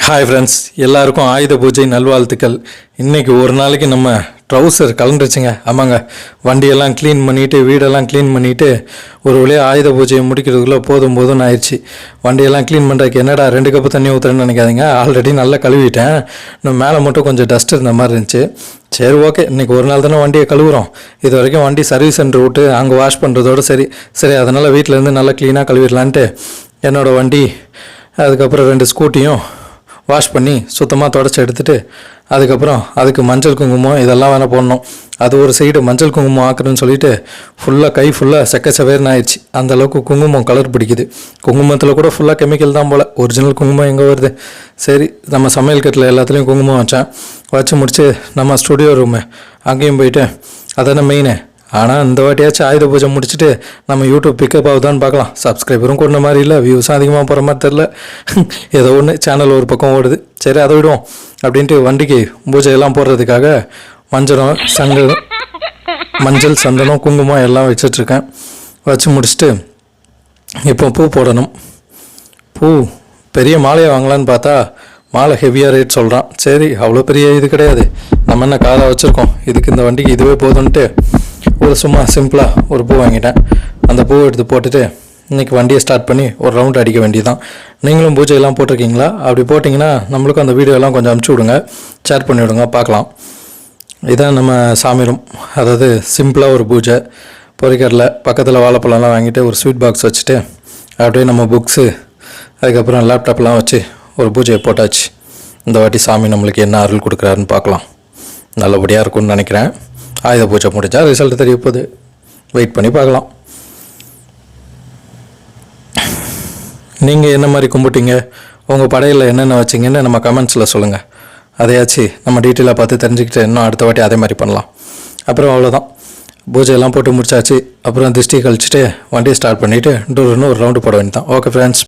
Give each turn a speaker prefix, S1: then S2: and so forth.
S1: Hi friends, எல்லாருக்கும் ஆயுத பூஜை நல்வாழ்த்துக்கள். இன்றைக்கி ஒரு நாளைக்கு நம்ம ட்ரௌசர் கலந்துருச்சுங்க. ஆமாங்க, வண்டியெல்லாம் க்ளீன் பண்ணிவிட்டு வீடெல்லாம் க்ளீன் பண்ணிவிட்டு ஒரு வழியாக ஆயுத பூஜையை முடிக்கிறதுக்குள்ளே போதும்னு ஆயிடுச்சு. வண்டியெல்லாம் க்ளீன் பண்ணுறதுக்கு என்னடா 2 கப்பு தண்ணி ஊற்றுறேன்னு நினைக்காதீங்க. ஆல்ரெடி நல்லா கழுவிட்டேன். இன்னும் மேலே மட்டும் கொஞ்சம் டஸ்ட் இருந்த மாதிரி இருந்துச்சு. சரி, ஓகே, இன்றைக்கி ஒரு நாள் தானே வண்டியை கழுவுறோம். இது வரைக்கும் வண்டி சர்வீஸ் சென்டர் விட்டு அங்கே வாஷ் பண்ணுறதோடு சரி அதனால் வீட்டிலேருந்து நல்லா க்ளீனாக கழுவிடலான்ட்டு என்னோடய வண்டி அதுக்கப்புறம் 2 ஸ்கூட்டியும் வாஷ் பண்ணி சுத்தமாக தொடச்சி எடுத்துகிட்டு அதுக்கப்புறம் அதுக்கு மஞ்சள் குங்குமம் இதெல்லாம் வேணால் போடணும். அது ஒரு சைடு மஞ்சள் குங்குமம் ஆக்குறேன்னு சொல்லிவிட்டு கை ஃபுல்லாக செக்கச்சவேர்னு ஆயிடுச்சு. அந்தளவுக்கு குங்குமம் கலர் பிடிக்குது. குங்குமத்தில் கூட ஃபுல்லாக கெமிக்கல் தான் போல். ஒரிஜினல் குங்குமம் எங்கே வருது? சரி, நம்ம சமையல் கட்டில் எல்லாத்துலேயும் குங்குமம் வச்சு முடித்து நம்ம ஸ்டுடியோ ரூமு அங்கேயும் போயிட்டு அதானே மெயினு. ஆனால் இந்த வாட்டியாச்சும் ஆயுத பூஜை முடிச்சுட்டு நம்ம யூடியூப் பிக்கப் ஆகுதான்னு பார்க்கலாம். சப்ஸ்கிரைபரும் கொண்ட மாதிரி இல்லை, வியூஸும் அதிகமாக போகிற மாதிரி தெரில. ஏதோ ஒன்று சேனல் ஒரு பக்கம் ஓடுது. சரி, அதை விடுவோம் அப்படின்ட்டு வண்டிக்கு பூஜையெல்லாம் போடுறதுக்காக மஞ்சள் சந்தனம் குங்குமம் எல்லாம் வச்சிட்ருக்கேன். வச்சு முடிச்சுட்டு இப்போ பூ போடணும். பூ பெரிய மாலையை வாங்கலான்னு பார்த்தா மாலை ஹெவியாக ரேட் சொல்கிறான். சரி, அவ்வளோ பெரிய இது கிடையாது, நம்ம என்ன காராக வச்சுருக்கோம், இதுக்கு இந்த வண்டிக்கு இதுவே போதுன்ட்டு ஒரு சும்மா சிம்பிளாக ஒரு பூ வாங்கிட்டேன். அந்த பூவை எடுத்து போட்டுட்டு இன்றைக்கி வண்டியை ஸ்டார்ட் பண்ணி ஒரு ரவுண்ட் அடிக்க வேண்டியதான். நீங்களும் பூஜையெல்லாம் போட்டிருக்கீங்களா? அப்படி போட்டிங்கன்னா நம்மளுக்கும் அந்த வீடியோலாம் கொஞ்சம் அனுப்பிச்சி விடுங்க, ஷேர் பண்ணி விடுங்க, பார்க்கலாம். இதான் நம்ம சாமி ரூம். அதாவது சிம்பிளாக ஒரு பூஜை. பொறிக்கடலை பக்கத்தில் வாழைப்பழம்லாம் வாங்கிட்டு ஒரு ஸ்வீட் பாக்ஸ் வச்சுட்டு அப்படியே நம்ம புக்ஸு அதுக்கப்புறம் லேப்டாப்லாம் வச்சு ஒரு பூஜையை போட்டாச்சு. இந்த வாட்டி சாமி நம்மளுக்கு என்ன அருள் கொடுக்குறாருன்னு பார்க்கலாம். நல்லபடியாக இருக்கும்னு நினைக்கிறேன். ஆயுத பூஜை முடிஞ்சால் ரிசல்ட் தெரிய போகுது, வெயிட் பண்ணி பார்க்கலாம். நீங்கள் என்ன மாதிரி கும்பிட்டீங்க, உங்கள் படையில் என்னென்ன வச்சிங்கன்னு நம்ம கமெண்ட்ஸில் சொல்லுங்கள். அதையாச்சு நம்ம டீட்டெயிலாக பார்த்து தெரிஞ்சுக்கிட்டு இன்னும் அடுத்த வாட்டி அதே மாதிரி பண்ணலாம். அப்புறம் அவ்வளோதான், பூஜையெல்லாம் போட்டு முடிச்சாச்சு. அப்புறம் திருஷ்டி கழிச்சிட்டு வண்டியை ஸ்டார்ட் பண்ணிவிட்டு டூர்னு ஒரு ரவுண்டு போட வேண்டியதான். Okay friends.